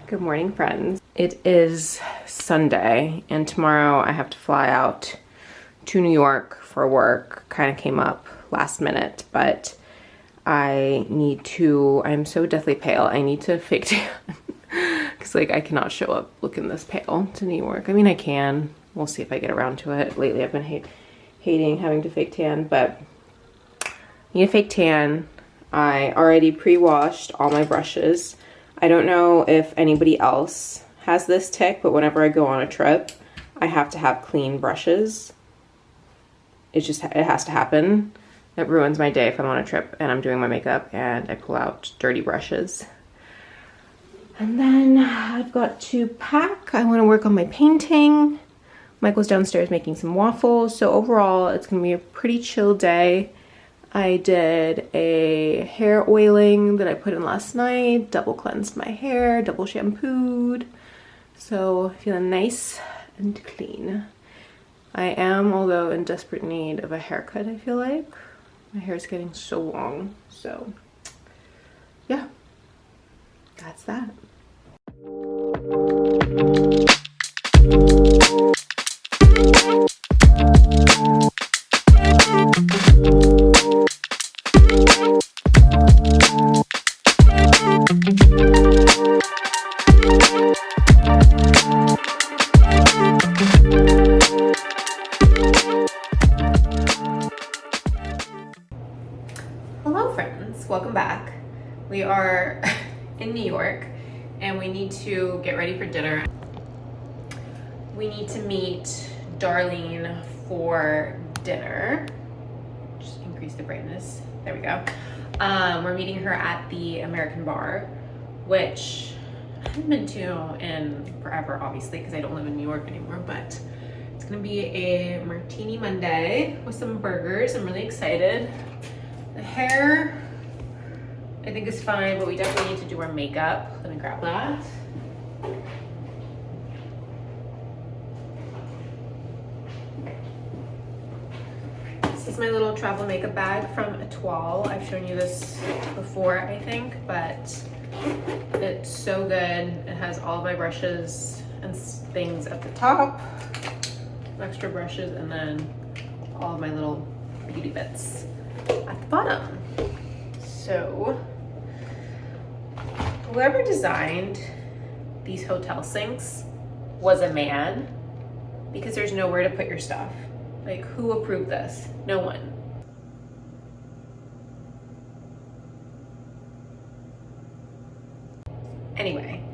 Good morning, friends. It is Sunday, and tomorrow I have to fly out to New York for work. Kind of came up last minute, but I'm so deathly pale. I need to fake tan because I cannot show up looking this pale to New York. I mean, I can. We'll see if I get around to it. Lately, I've been hating having to fake tan, but I need a fake tan. I already pre-washed all my brushes. I don't know if anybody else has this tick, but whenever I go on a trip, I have to have clean brushes. It has to happen. It ruins my day if I'm on a trip and I'm doing my makeup and I pull out dirty brushes. And then I've got to pack. I want to work on my painting. Michael's downstairs making some waffles. So overall, it's going to be a pretty chill day. I did a hair oiling that I put in last night, double cleansed my hair, double shampooed. So feeling nice and clean. I am, although, in desperate need of a haircut, I feel like. My hair is getting so long. So yeah, that's that. Hello friends, welcome back. We are in New York and we need to get ready for dinner. We need to meet Darlene for dinner. Just increase the brightness. There we go. We're meeting her at the American Bar, which I haven't been to in forever, obviously, because I don't live in New York anymore, but it's gonna be a Martini Monday with some burgers. I'm really excited. The hair, I think, is fine, but we definitely need to do our makeup. Let me grab that. This is my little travel makeup bag from Etoile. I've shown you this before, I think, but it's so good. It has all of my brushes and things at the top, extra brushes, and then all of my little beauty bits at the bottom. So whoever designed these hotel sinks was a man, because there's nowhere to put your stuff. Like, who approved this? No one. Anyway,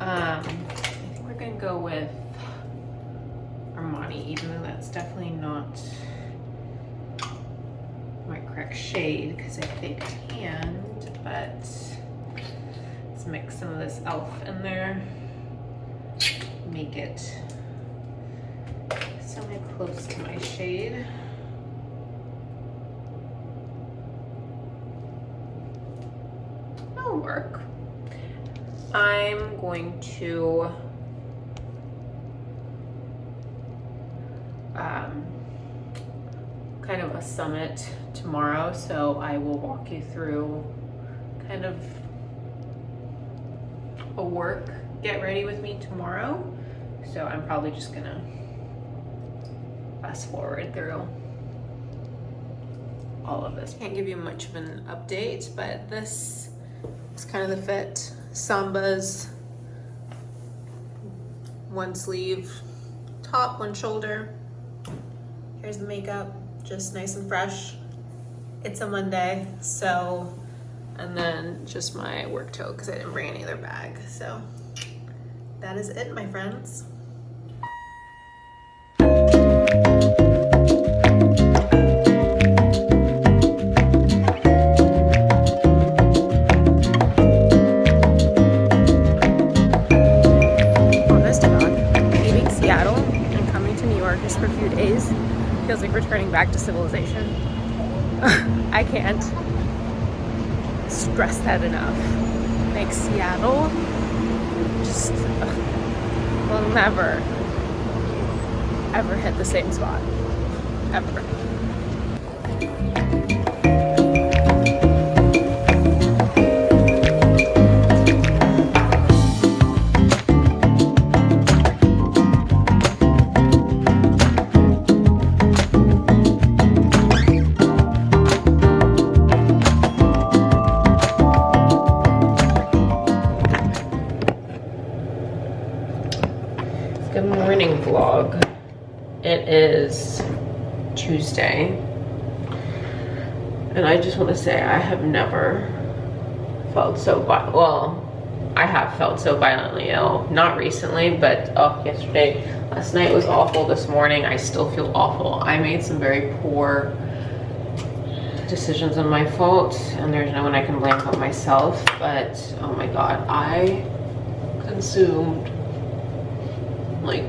I think we're gonna go with Armani, even though that's definitely not my correct shade because I faked tanned, but let's mix some of this e.l.f. in there, make it semi-close to my shade. That'll work. I'm going to kind of a summit tomorrow, so I will walk you through kind of a work get ready with me tomorrow. So I'm probably just gonna fast forward through all of this. Can't give you much of an update, but this is kind of the fit. Sambas, one sleeve, top, one shoulder. Here's the makeup, just nice and fresh. It's a Monday, so, and then just my work tote because I didn't bring any other bag. So that is it, my friends. For a few days feels like returning back to civilization. I can't stress that enough. Like, Seattle just will never ever hit the same spot ever. Good morning vlog. It is Tuesday, and I just want to say I have never felt so I have felt so violently ill. Not recently, but yesterday. Last night was awful. This morning I still feel awful. I made some very poor decisions on my fault, and there's no one I can blame but myself. But oh my god, I consumed like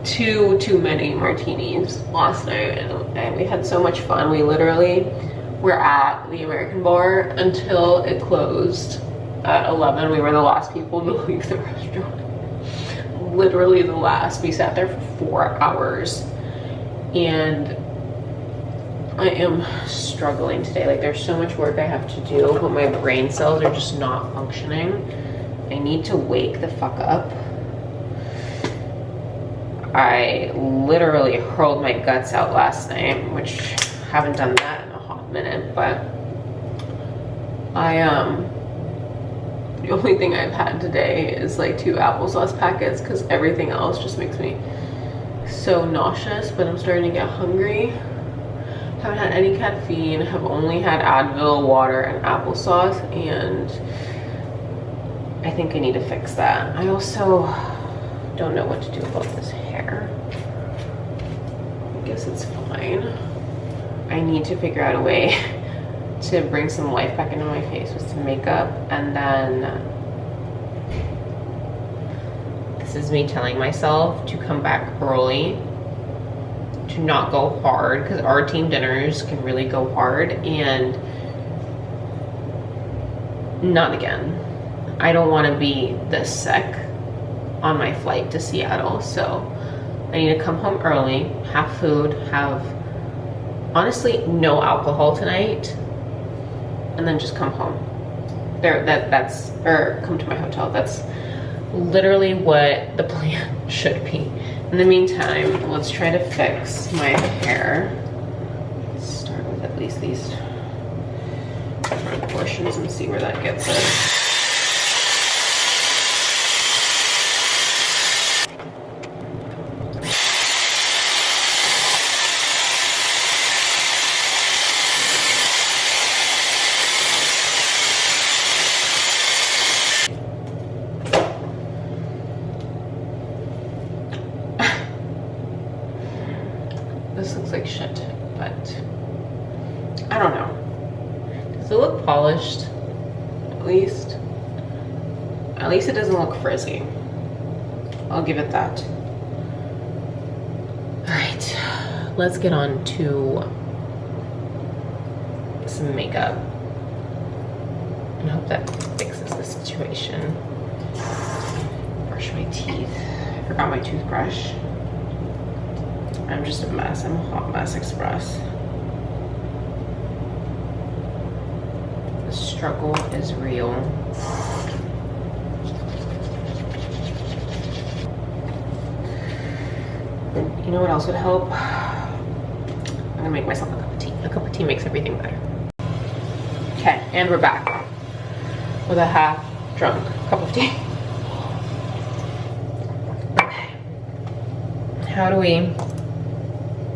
too many martinis last night, and we had so much fun. We literally were at the American bar until it closed at 11. We were the last people to leave the restaurant. Literally the last. We sat there for 4 hours, and I am struggling today. Like, there's so much work I have to do, but my brain cells are just not functioning. I need to wake the fuck up. I literally hurled my guts out last night, which haven't done that in a hot minute, but the only thing I've had today is like 2 applesauce packets, because everything else just makes me so nauseous. But I'm starting to get hungry. Haven't had any caffeine, have only had Advil, water, and applesauce, and I think I need to fix that. I also don't know what to do about this hair. I guess it's fine. I need to figure out a way to bring some life back into my face with some makeup, and then this is me telling myself to come back early, to not go hard, because our team dinners can really go hard, and not again. I don't want to be this sick on my flight to Seattle, so I need to come home early, have food, have honestly no alcohol tonight, and then just come home. Or come to my hotel. That's literally what the plan should be. In the meantime, let's try to fix my hair. Let's start with at least these front portions and see where that gets us. This looks like shit, but I don't know. Does it look polished? At least it doesn't look frizzy. I'll give it that. All right, let's get on to some makeup and hope that fixes the situation. Brush my teeth. I forgot my toothbrush. I'm just a mess. I'm a hot mess express. The struggle is real. You know what else would help? I'm gonna make myself a cup of tea. A cup of tea makes everything better. Okay, and we're back with a half drunk cup of tea. Okay. How do we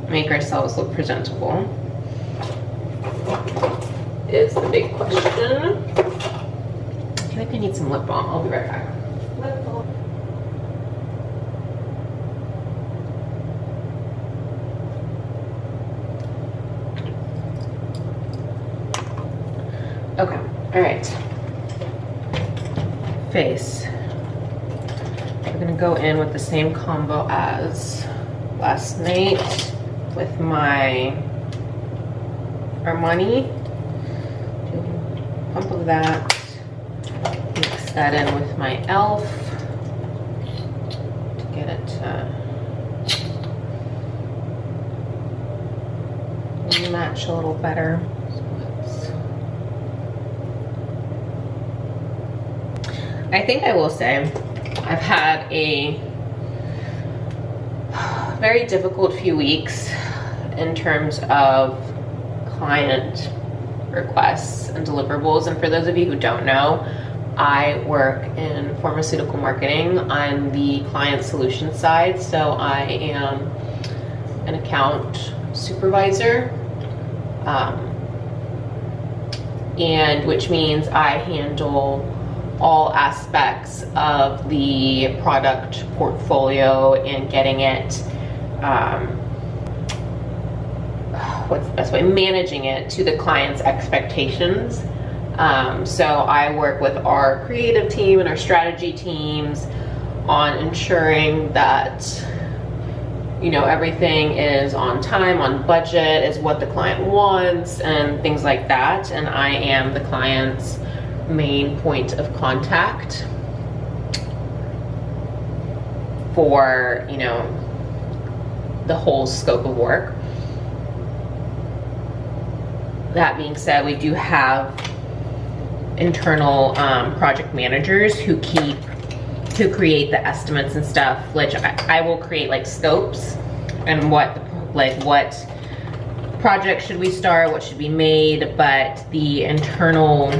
make ourselves look presentable is the big question. I feel like I need some lip balm. I'll be right back. Lip balm. Okay, all right. Face. We're gonna go in with the same combo as last night with my Armani. Do a pump of that. Mix that in with my e.l.f. to get it to match a little better. I think I will say I've had a very difficult few weeks in terms of client requests and deliverables. And for those of you who don't know, I work in pharmaceutical marketing on the client solution side. So I am an account supervisor, and which means I handle all aspects of the product portfolio and getting it, what's the best way, managing it to the client's expectations. So I work with our creative team and our strategy teams on ensuring that, you know, everything is on time, on budget, is what the client wants, and things like that. And I am the client's main point of contact for, you know, the whole scope of work. That being said, we do have internal project managers who create the estimates and stuff, which I will create like scopes and what project should we start, what should be made, but the internal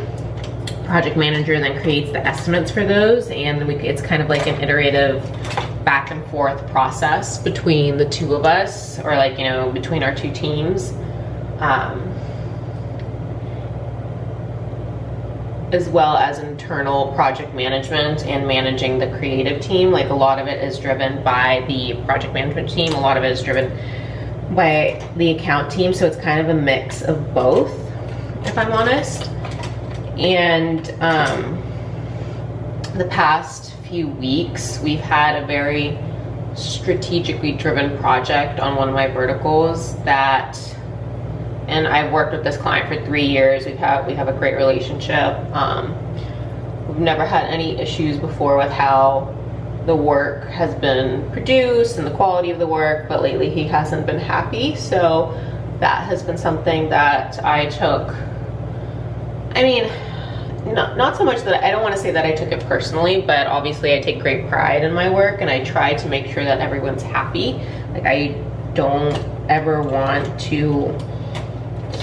project manager then creates the estimates for those, and it's kind of like an iterative back and forth process between the two of us, or like, you know, between our two teams. As well as internal project management and managing the creative team. Like, a lot of it is driven by the project management team, a lot of it is driven by the account team, so it's kind of a mix of both, if I'm honest. And the past few weeks, we've had a very strategically driven project on one of my verticals that, and I've worked with this client for 3 years. We have a great relationship. We've never had any issues before with how the work has been produced and the quality of the work, but lately he hasn't been happy. So that has been something that I took, I mean, not so much that, I don't want to say that I took it personally, but obviously I take great pride in my work, and I try to make sure that everyone's happy. Like, I don't ever want to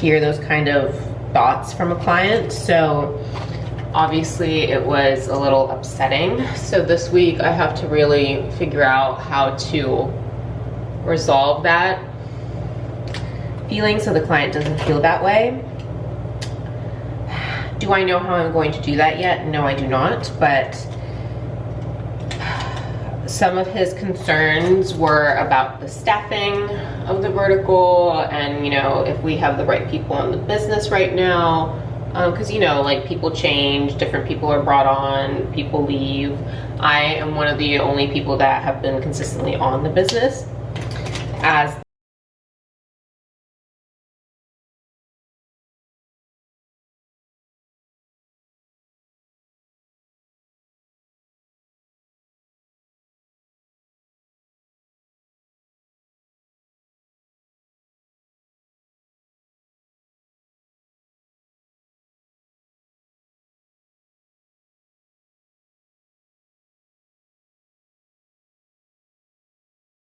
hear those kind of thoughts from a client. So obviously it was a little upsetting. So this week I have to really figure out how to resolve that feeling so the client doesn't feel that way. Do I know how I'm going to do that yet? No, I do not, but some of his concerns were about the staffing of the vertical, and, you know, if we have the right people in the business right now, because, you know, like, people change, different people are brought on, people leave. I am one of the only people that have been consistently on the business, as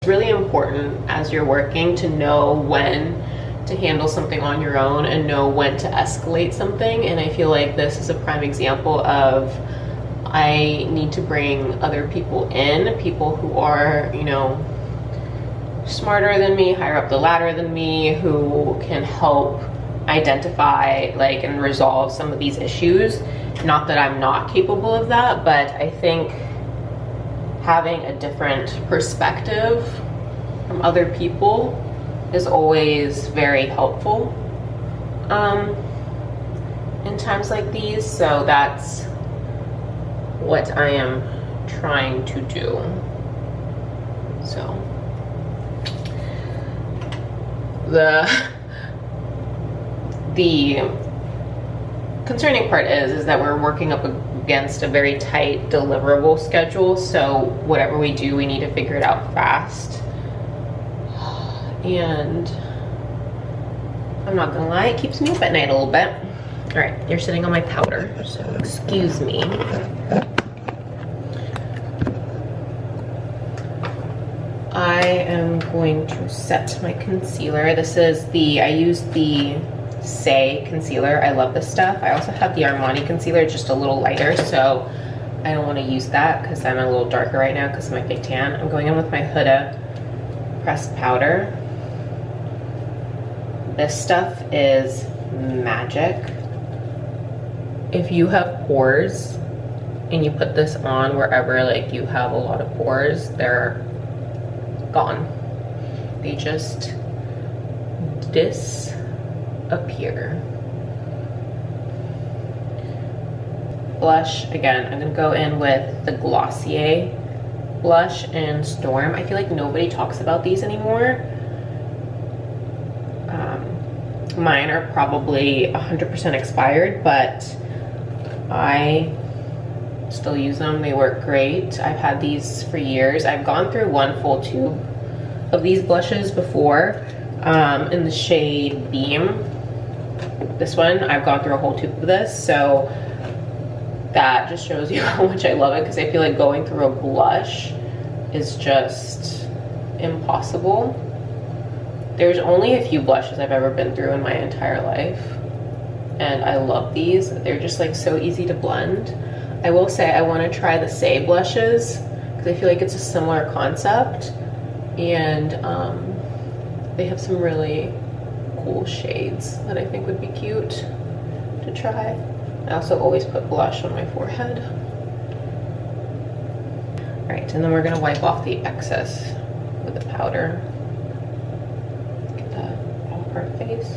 really important as you're working to know when to handle something on your own and know when to escalate something. And I feel like this is a prime example of, I need to bring other people in, people who are, you know, smarter than me, higher up the ladder than me, who can help identify, like, and resolve some of these issues. Not that I'm not capable of that, but I think having a different perspective from other people is always very helpful in times like these. So that's what I am trying to do. So the concerning part is that we're working up against a very tight deliverable schedule, so whatever we do, we need to figure it out fast. And I'm not gonna lie, it keeps me up at night a little bit. All right, you're sitting on my powder, so excuse me. I am going to set my concealer. This is I used the Say concealer. I love this stuff. I also have the Armani concealer, it's just a little lighter, so I don't want to use that because I'm a little darker right now because of my fake tan. I'm going in with my Huda pressed powder. This stuff is magic. If you have pores and you put this on wherever like you have a lot of pores, they're gone. They just disappear. Blush, again, I'm gonna go in with the Glossier blush in Storm. I feel like nobody talks about these anymore. Mine are probably 100% expired, but I still use them. They work great. I've had these for years. I've gone through one full tube of these blushes before in the shade Beam. This one, I've gone through a whole tube of this, so that just shows you how much I love it, because I feel like going through a blush is just impossible. There's only a few blushes I've ever been through in my entire life, and I love these. They're just like so easy to blend. I will say I want to try the Say blushes because I feel like it's a similar concept, and they have some really cool shades that I think would be cute to try. I also always put blush on my forehead. All right, and then we're gonna wipe off the excess with the powder. Get that off our face.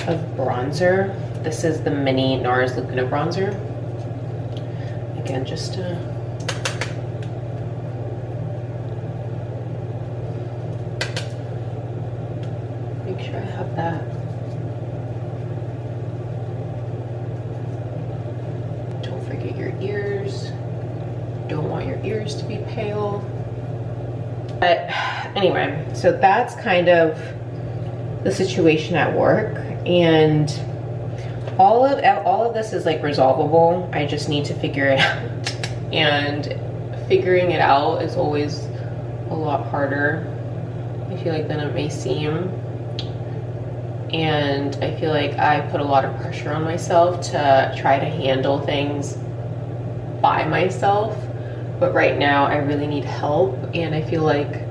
Of bronzer, this is the mini NARS Lacuna bronzer. Again, just to make sure I have that. Don't forget your ears. Don't want your ears to be pale. But anyway, so that's kind of the situation at work, and all of this is like resolvable. I just need to figure it out, and figuring it out is always a lot harder, I feel like, than it may seem. And I feel like I put a lot of pressure on myself to try to handle things by myself, but right now I really need help, and I feel like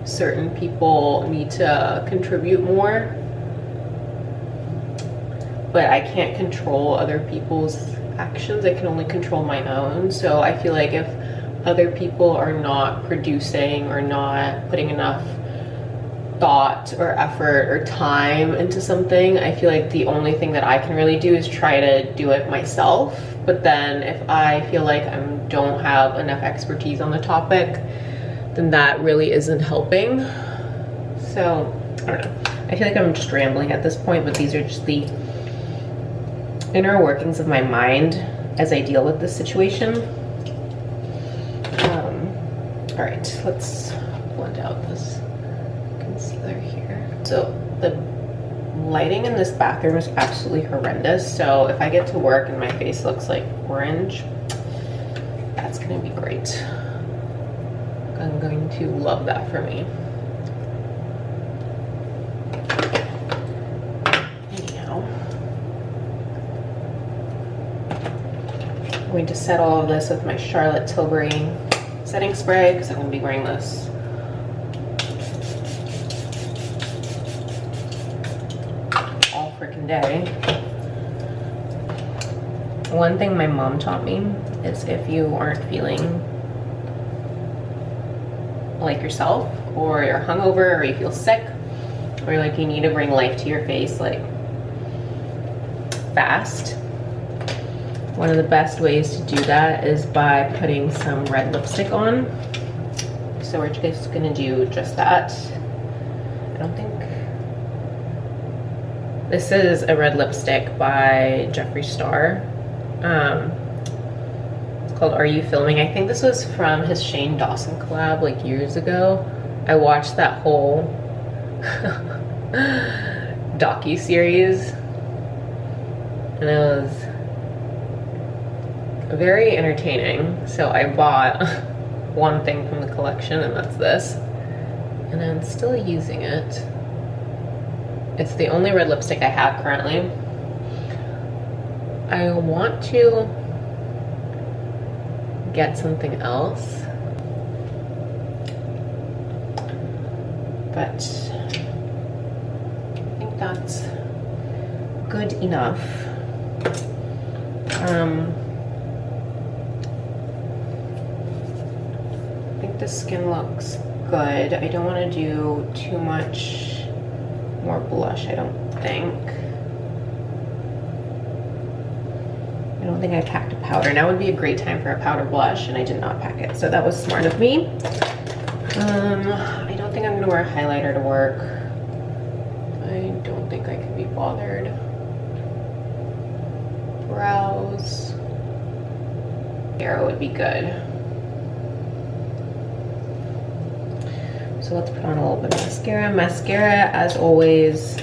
certain people need to contribute more, but I can't control other people's actions. I can only control my own. So I feel like if other people are not producing or not putting enough thought or effort or time into something, I feel like the only thing that I can really do is try to do it myself. But then if I feel like I don't have enough expertise on the topic, then that really isn't helping. So I don't know. I feel like I'm just rambling at this point, but these are just the inner workings of my mind as I deal with this situation. All right, let's blend out this concealer here. So the lighting in this bathroom is absolutely horrendous. So if I get to work and my face looks like orange, that's gonna be great. I'm going to love that for me. Anyhow, I'm going to set all of this with my Charlotte Tilbury setting spray because I'm going to be wearing this all freaking day. One thing my mom taught me is if you aren't feeling like yourself, or you're hungover, or you feel sick, or like you need to bring life to your face like fast, one of the best ways to do that is by putting some red lipstick on. So we're just gonna do just that. I don't think this is a red lipstick by Jeffree Star. Called Are You Filming? I think this was from his Shane Dawson collab like years ago. I watched that whole docu-series and it was very entertaining. So I bought one thing from the collection, and that's this, and I'm still using it. It's the only red lipstick I have currently. I want to get something else, but I think that's good enough. I think the skin looks good. I don't want to do too much more blush, I don't think. I don't think I packed a powder. Now would be a great time for a powder blush, and I did not pack it, so that was smart of me. I don't think I'm gonna wear a highlighter to work. I don't think I can be bothered. Brows. Arrow would be good. So let's put on a little bit of mascara. Mascara, as always,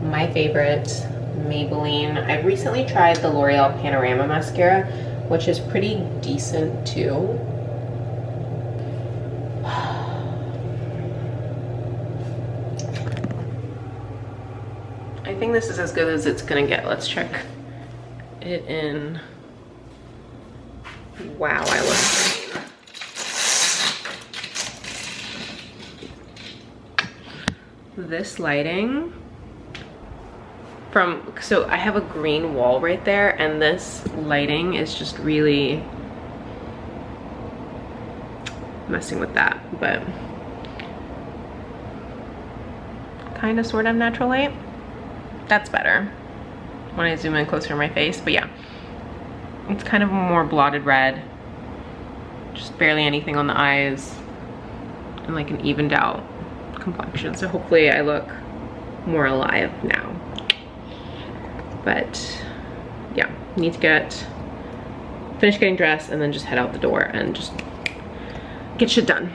my favorite, Maybelline. I've recently tried the L'Oreal Panorama mascara, which is pretty decent too. I think this is as good as it's gonna get. Let's check it in. Wow, I look great. This lighting so I have a green wall right there, and this lighting is just really messing with that, but kind of sort of natural light. That's better when I zoom in closer to my face, but yeah, it's kind of a more blotted red, just barely anything on the eyes, and like an evened out complexion. So hopefully I look more alive now. But yeah, need to finish getting dressed and then just head out the door and just get shit done.